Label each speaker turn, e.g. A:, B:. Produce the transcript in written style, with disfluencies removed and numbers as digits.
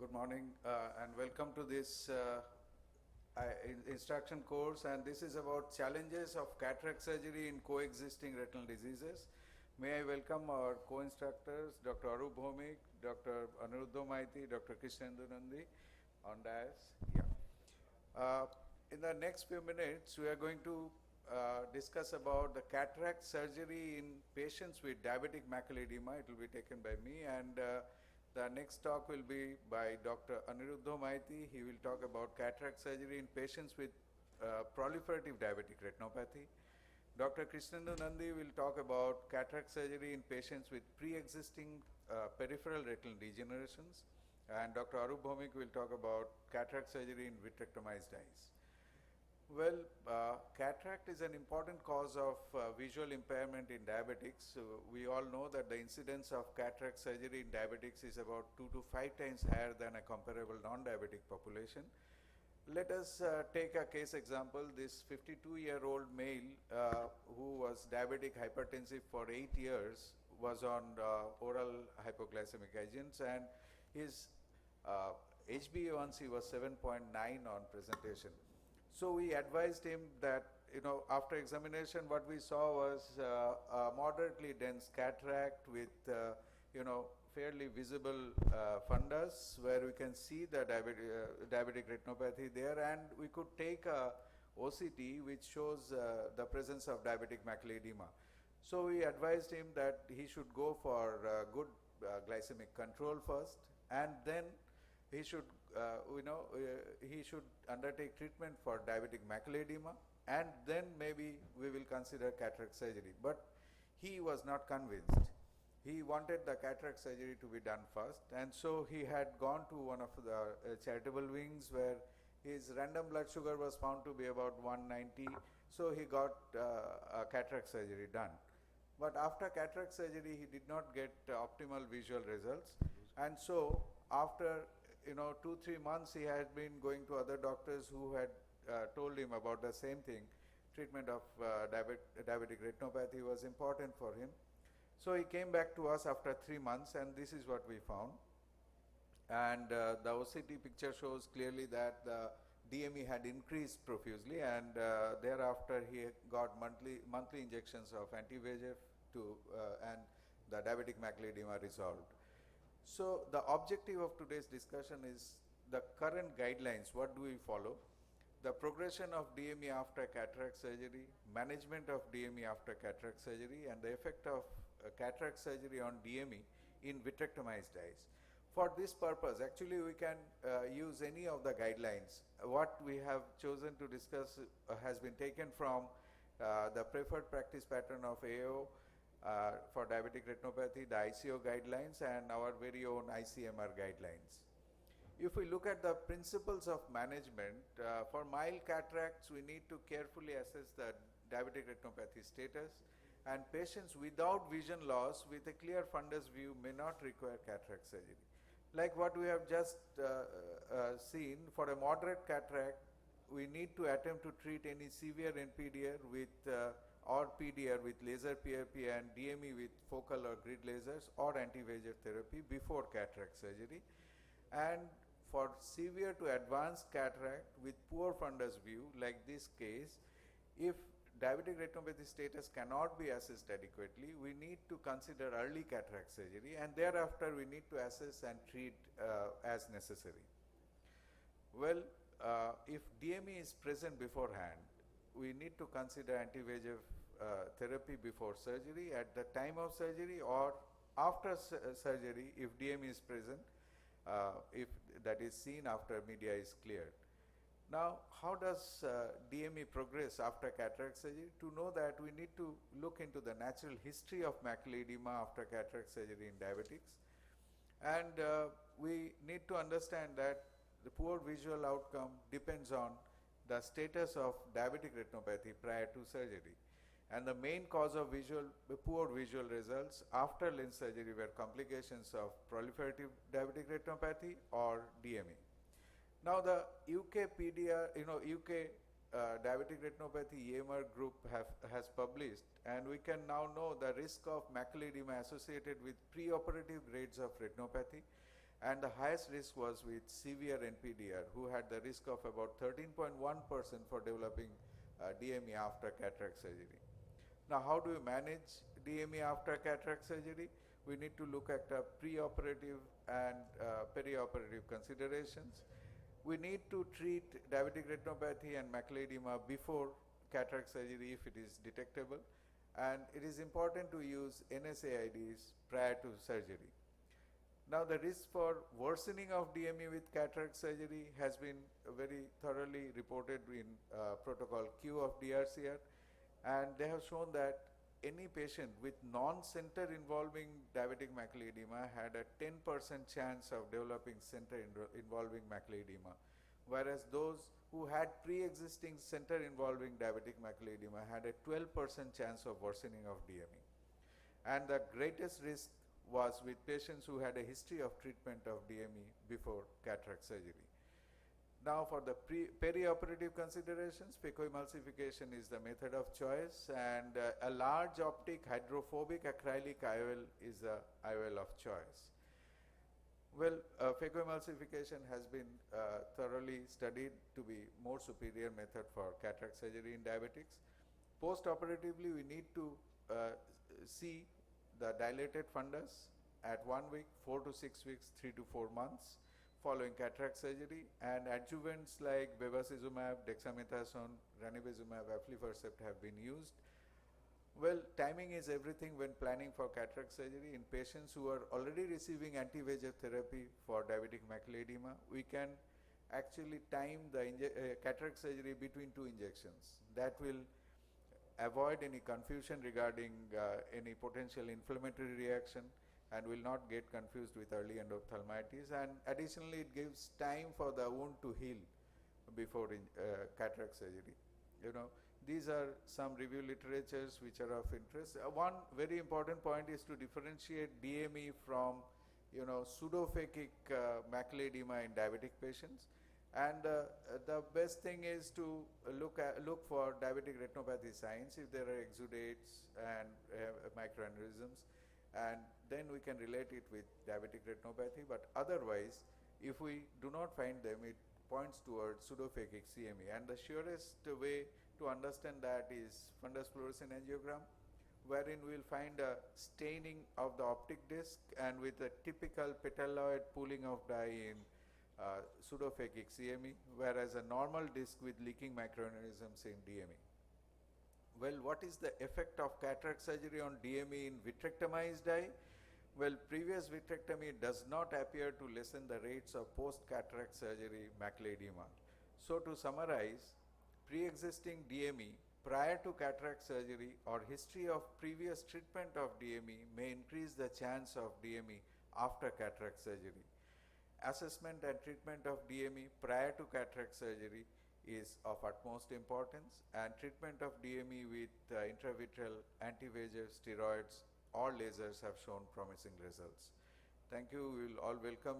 A: Good morning and welcome to this instruction course, and this is about challenges of cataract surgery in coexisting retinal diseases. May I welcome our co-instructors, Dr. Arup Bhomik, Dr. Aniruddha Maiti, Dr. Krishnendu Nandi on dais. In the next few minutes, we are going to discuss about the cataract surgery in patients with diabetic macular edema. It will be taken by me, and the next talk will be by Dr. Aniruddha Maiti. He will talk about cataract surgery in patients with proliferative diabetic retinopathy. Dr. Krishnendu Nandi will talk about cataract surgery in patients with pre-existing peripheral retinal degenerations. And Dr. Arup Bhomik will talk about cataract surgery in vitrectomized eyes. Well, cataract is an important cause of visual impairment in diabetics. So we all know that the incidence of cataract surgery in diabetics is about 2 to 5 times higher than a comparable non-diabetic population. Let us take a case example. This 52-year-old male who was diabetic hypertensive for 8 years was on oral hypoglycemic agents, and his HbA1c was 7.9 on presentation. So we advised him that, after examination, what we saw was a moderately dense cataract with, fairly visible fundus where we can see the diabetic retinopathy there, and we could take a OCT which shows the presence of diabetic macular edema. So we advised him that he should go for good glycemic control first, and then he should he should undertake treatment for diabetic macular edema, and then maybe we will consider cataract surgery. But he was not convinced. He wanted the cataract surgery to be done first, and so he had gone to one of the charitable wings where his random blood sugar was found to be about 190, so he got a cataract surgery done. But after cataract surgery, he did not get optimal visual results, and so after 2-3 months, he had been going to other doctors who had told him about the same thing. Treatment of diabetic retinopathy was important for him. So he came back to us after 3 months, and this is what we found. And the OCT picture shows clearly that the DME had increased profusely, and thereafter he got monthly injections of anti-VEGF and the diabetic macular edema resolved. So the objective of today's discussion is the current guidelines. What do we follow? The progression of DME after cataract surgery, management of DME after cataract surgery, and the effect of cataract surgery on DME in vitrectomized eyes. For this purpose, actually we can use any of the guidelines. What we have chosen to discuss has been taken from the preferred practice pattern of AO for diabetic retinopathy, the ICO guidelines, and our very own ICMR guidelines. If we look at the principles of management, for mild cataracts, we need to carefully assess the diabetic retinopathy status, and patients without vision loss with a clear fundus view may not require cataract surgery. Like what we have just seen, for a moderate cataract, we need to attempt to treat any severe NPDR with or PDR with laser PRP and DME with focal or grid lasers or anti-VEGF therapy before cataract surgery. And for severe to advanced cataract with poor fundus view, like this case, if diabetic retinopathy status cannot be assessed adequately, we need to consider early cataract surgery, and thereafter we need to assess and treat as necessary. Well, if DME is present beforehand, we need to consider anti-VEGF therapy before surgery, at the time of surgery, or after surgery if DME is present, if that is seen after media is cleared. Now, how does DME progress after cataract surgery? To know that, we need to look into the natural history of macular edema after cataract surgery in diabetics, and we need to understand that the poor visual outcome depends on the status of diabetic retinopathy prior to surgery, and the main cause of poor visual results after lens surgery were complications of proliferative diabetic retinopathy or DME. Now the UK Diabetic Retinopathy EMR group has published, and we can now know the risk of macular edema associated with preoperative grades of retinopathy, And the highest risk was with severe NPDR, who had the risk of about 13.1% for developing DME after cataract surgery. Now, how do we manage DME after cataract surgery? We need to look at preoperative and perioperative considerations. We need to treat diabetic retinopathy and macular edema before cataract surgery if it is detectable, and it is important to use NSAIDs prior to surgery. Now, the risk for worsening of DME with cataract surgery has been very thoroughly reported in protocol Q of DRCR, and they have shown that any patient with non-center involving diabetic macular edema had a 10% chance of developing center involving macular edema, whereas those who had pre-existing center involving diabetic macular edema had a 12% chance of worsening of DME. And the greatest risk was with patients who had a history of treatment of DME before cataract surgery. Now, for the perioperative considerations, phacoemulsification is the method of choice, and a large optic hydrophobic acrylic IOL is the IOL of choice. Well, phacoemulsification has been thoroughly studied to be more superior method for cataract surgery in diabetics. Post-operatively, we need to see the dilated fundus at 1 week, 4 to 6 weeks, 3 to 4 months following cataract surgery, and adjuvants like bevacizumab, dexamethasone, ranibizumab, aflibercept have been used. Well, timing is everything when planning for cataract surgery. In patients who are already receiving anti-VEGF therapy for diabetic macular edema, we can actually time the cataract surgery between 2 injections. That will avoid any confusion regarding any potential inflammatory reaction, and will not get confused with early endophthalmitis, and additionally it gives time for the wound to heal before cataract surgery. These are some review literatures which are of interest. One very important point is to differentiate DME from pseudophakic macular edema in diabetic patients, and the best thing is to look for diabetic retinopathy signs if there are exudates and microaneurysms, and then we can relate it with diabetic retinopathy. But otherwise, if we do not find them, it points towards pseudophakic CME, and the surest way to understand that is fundus fluorescein angiogram, wherein we will find a staining of the optic disc and with a typical petalloid pooling of dye in pseudophakic CME, whereas a normal disc with leaking microaneurysms in DME. Well, what is the effect of cataract surgery on DME in vitrectomized eye? Well, previous vitrectomy does not appear to lessen the rates of post-cataract surgery macular edema. So, to summarize, pre-existing DME prior to cataract surgery or history of previous treatment of DME may increase the chance of DME after cataract surgery. Assessment and treatment of DME prior to cataract surgery is of utmost importance, and treatment of DME with intravitreal anti-VEGF steroids or lasers have shown promising results. Thank you. We will all welcome